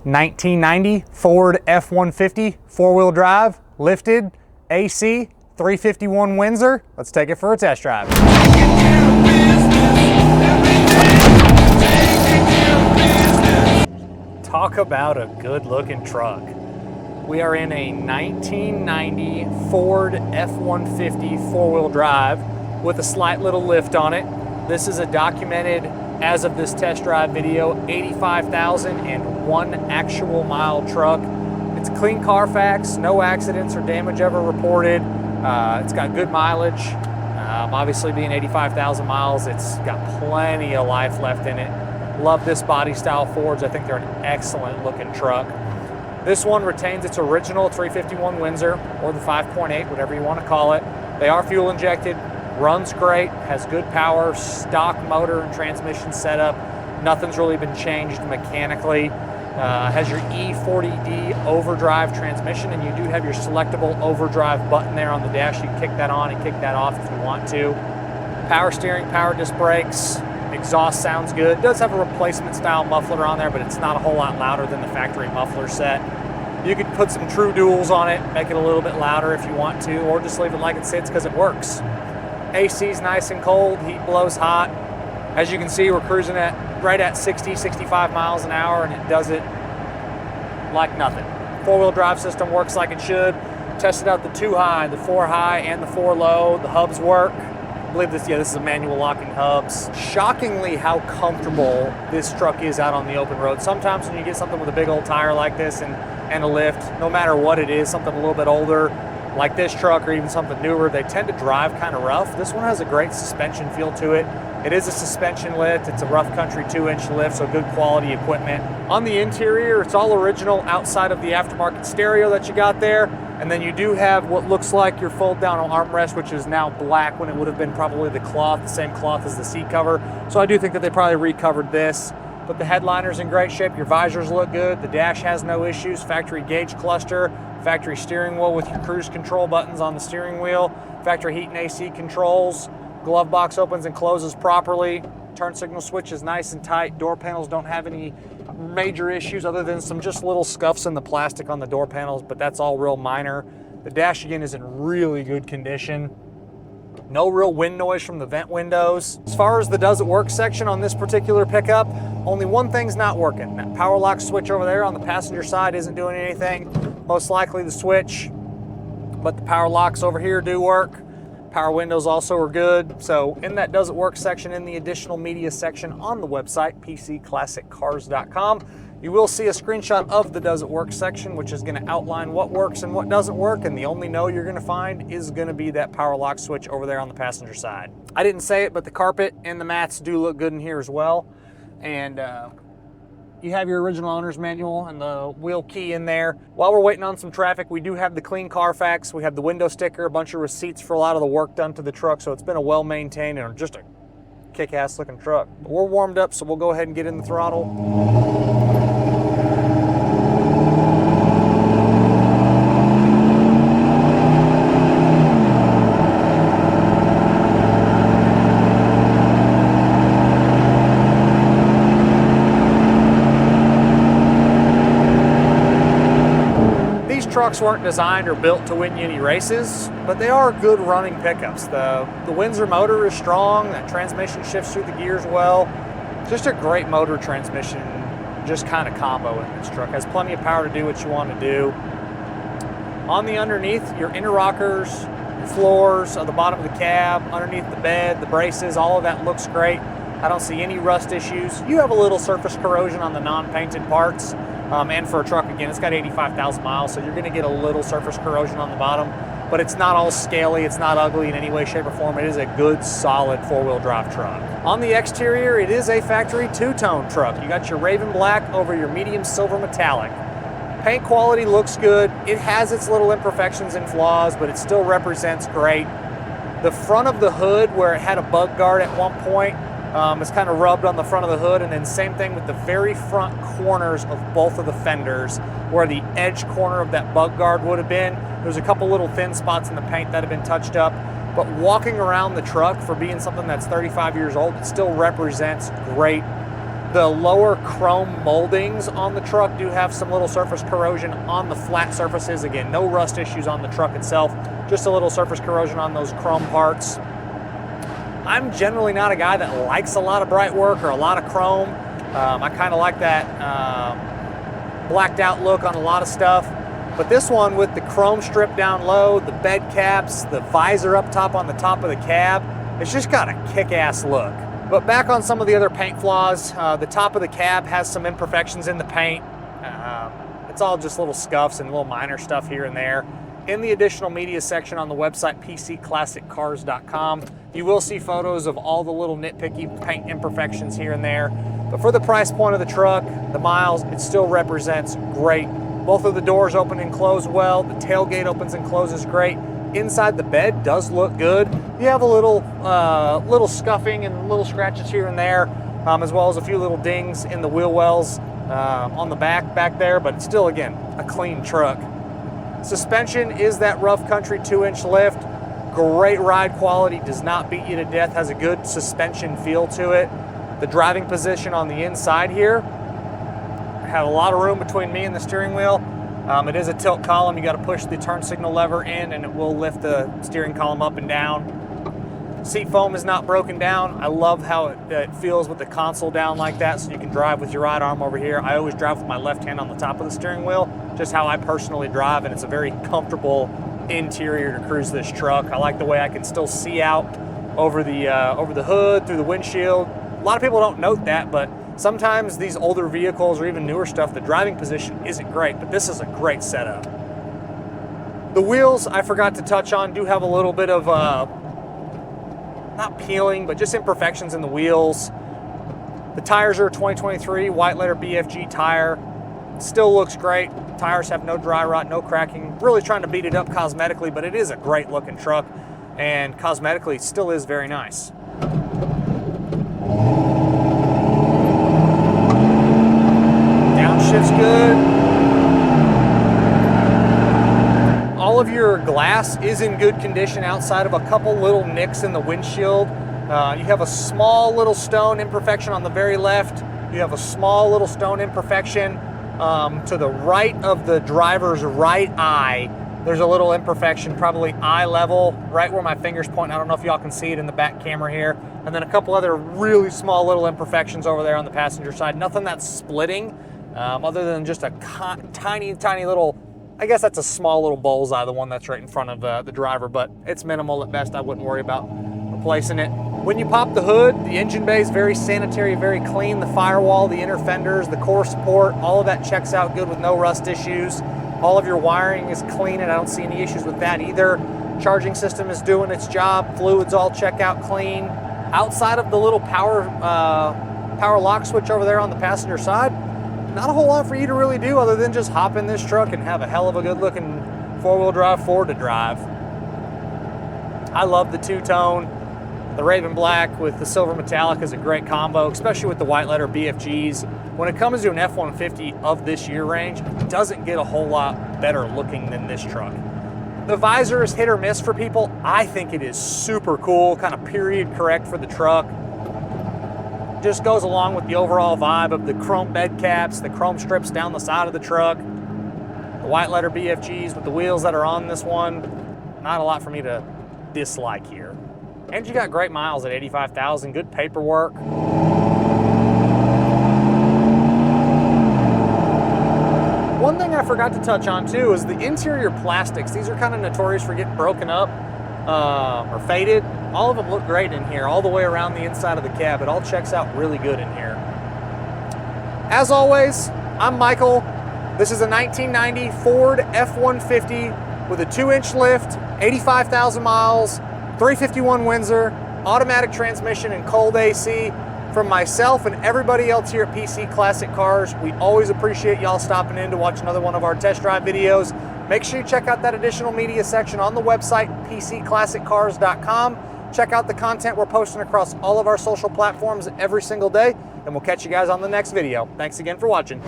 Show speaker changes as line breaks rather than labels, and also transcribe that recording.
1990 Ford F-150 four-wheel drive, lifted, AC, 351 Windsor. Let's take it for a test drive. Talk about a good-looking truck. We are in a 1990 Ford F-150 four-wheel drive with a slight little lift on it. This is a documented, as of this test drive video, 85,001 actual mile truck. It's clean Carfax, no accidents or damage ever reported. It's got good mileage. Obviously being 85,000 miles, it's got plenty of life left in it. Love this body style Fords. I think they're an excellent looking truck. This one retains its original 351 Windsor, or the 5.8, whatever you want to call it. They are fuel injected, runs great, has good power, stock motor and transmission setup. Nothing's really been changed mechanically. Has your E40D overdrive transmission, and you do have your selectable overdrive button there on the dash. You can kick that on and kick that off if you want to. Power steering, power disc brakes. Exhaust sounds good. It does have a replacement style muffler on there, but it's not a whole lot louder than the factory muffler set. You could put some true duals on it, make it a little bit louder if you want to, or just leave it like it sits because it works. AC's nice and cold, heat blows hot. As you can see, we're cruising at right at 60, 65 miles an hour, and it does it like nothing. Four-wheel drive system works like it should. Tested out the 2 high, the 4 high, and the 4 low. The hubs work. I believe this is a manual locking hubs. Shockingly how comfortable this truck is out on the open road. Sometimes when you get something with a big old tire like this and a lift, no matter what it is, something a little bit older, like this truck or even something newer, they tend to drive kind of rough. This one has a great suspension feel to it. It is a suspension lift. It's a rough country 2-inch lift, so good quality equipment. On the interior, it's all original outside of the aftermarket stereo that you got there. And then you do have what looks like your fold down armrest, which is now black when it would have been probably the cloth, the same cloth as the seat cover. So I do think that they probably recovered this. But the headliner's in great shape. Your visors look good. The dash has no issues. Factory gauge cluster, factory steering wheel with your cruise control buttons on the steering wheel, factory heat and AC controls. Glove box opens and closes properly. Turn signal switch is nice and tight. Door panels don't have any major issues other than some just little scuffs in the plastic on the door panels, but that's all real minor. The dash again is in really good condition. No real wind noise from the vent windows. As far as the does it work section on this particular pickup, only one thing's not working. That power lock switch over there on the passenger side isn't doing anything. Most likely the switch, but the power locks over here do work. Power windows also are good. So in that does it work section, in the additional media section on the website, pcclassiccars.com, you will see a screenshot of the does it work section, which is going to outline what works and what doesn't work. And the only no you're going to find is going to be that power lock switch over there on the passenger side. I didn't say it, but the carpet and the mats do look good in here as well. And you have your original owner's manual and the wheel key in there. While we're waiting on some traffic, we do have the clean Carfax. We have the window sticker, a bunch of receipts for a lot of the work done to the truck. So it's been a well-maintained and just a kick-ass looking truck. But we're warmed up, so we'll go ahead and get in the throttle. Trucks weren't designed or built to win you any races, but they are good running pickups. The Windsor motor is strong, that transmission shifts through the gears well. Just a great motor transmission, just kind of combo in this truck. Has plenty of power to do what you want to do. On the underneath, your interrockers, your floors, on the bottom of the cab, underneath the bed, the braces, all of that looks great. I don't see any rust issues. You have a little surface corrosion on the non-painted parts. And for a truck, again, it's got 85,000 miles, so you're going to get a little surface corrosion on the bottom, but it's not all scaly, it's not ugly in any way, shape, or form. It is a good, solid four-wheel drive truck. On the exterior, it is a factory two-tone truck. You got your Raven Black over your medium silver metallic. Paint quality looks good. It has its little imperfections and flaws, but it still represents great. The front of the hood, where it had a bug guard at one point, is kind of rubbed on the front of the hood, and then same thing with the very front corners of both of the fenders where the edge corner of that bug guard would have been. There's a couple little thin spots in the paint that have been touched up, but walking around the truck, for being something that's 35 years old, it still represents great The lower chrome moldings on the truck do have some little surface corrosion on the flat surfaces. Again, no rust issues on the truck itself, just a little surface corrosion on those chrome parts. I'm generally not a guy that likes a lot of bright work or a lot of chrome. I kind of like that blacked out look on a lot of stuff. But this one with the chrome strip down low, the bed caps, the visor up top on the top of the cab, it's just got a kick-ass look. But back on some of the other paint flaws, the top of the cab has some imperfections in the paint. It's all just little scuffs and little minor stuff here and there. In the additional media section on the website, pcclassiccars.com, you will see photos of all the little nitpicky paint imperfections here and there. But for the price point of the truck, the miles, it still represents great. Both of the doors open and close well. The tailgate opens and closes great. Inside the bed does look good. You have a little scuffing and little scratches here and there, as well as a few little dings in the wheel wells on the back there, but still, again, a clean truck. Suspension is that rough country 2-inch lift. Great ride quality, does not beat you to death, has a good suspension feel to it. The driving position on the inside here, had a lot of room between me and the steering wheel. It is a tilt column. You got to push the turn signal lever in and it will lift the steering column up and down. Seat foam is not broken down. I love how it feels with the console down like that, so you can drive with your right arm over here. I always drive with my left hand on the top of the steering wheel, just how I personally drive, and it's a very comfortable interior to cruise this truck. I like the way I can still see out over the hood, through the windshield. A lot of people don't note that, but sometimes these older vehicles or even newer stuff, the driving position isn't great, but this is a great setup. The wheels, I forgot to touch on, do have a little bit of, not peeling, but just imperfections in the wheels. The tires are 2023 white letter BFG tire. Still looks great. Tires have no dry rot, no cracking. Really trying to beat it up cosmetically, but it is a great looking truck, and cosmetically still is very nice. Downshift's good. All of your glass is in good condition outside of a couple little nicks in the windshield. You have a small little stone imperfection on the very left. You have a small little stone imperfection to the right of the driver's right eye. There's a little imperfection, probably eye level, right where my finger's pointing. I don't know if y'all can see it in the back camera here. And then a couple other really small little imperfections over there on the passenger side. Nothing that's splitting, other than just a tiny, tiny little, I guess that's a small little bullseye, the one that's right in front of the driver, but it's minimal at best. I wouldn't worry about replacing it. When you pop the hood, the engine bay is very sanitary, very clean. The firewall, the inner fenders, the core support, all of that checks out good with no rust issues. All of your wiring is clean, and I don't see any issues with that either. Charging system is doing its job. Fluids all check out clean. Outside of the little power lock switch over there on the passenger side, not a whole lot for you to really do other than just hop in this truck and have a hell of a good looking four-wheel drive Ford to drive. I love the two-tone. The Raven Black with the silver metallic is a great combo, especially with the white letter BFGs. When it comes to an F-150 of this year range, it doesn't get a whole lot better looking than this truck. The visor is hit or miss for people. I think it is super cool, kind of period correct for the truck. Just goes along with the overall vibe of the chrome bed caps, the chrome strips down the side of the truck, the white letter BFGs with the wheels that are on this one. Not a lot for me to dislike here. And you got great miles at 85,000, good paperwork. One thing I forgot to touch on too is the interior plastics. These are kind of notorious for getting broken up or faded. All of them look great in here, all the way around the inside of the cab. It all checks out really good in here. As always, I'm Michael. This is a 1990 Ford F-150 with a 2-inch lift, 85,000 miles, 351 Windsor, automatic transmission and cold AC. From myself and everybody else here at PC Classic Cars, we always appreciate y'all stopping in to watch another one of our test drive videos. Make sure you check out that additional media section on the website, pcclassiccars.com. Check out the content we're posting across all of our social platforms every single day, and we'll catch you guys on the next video. Thanks again for watching.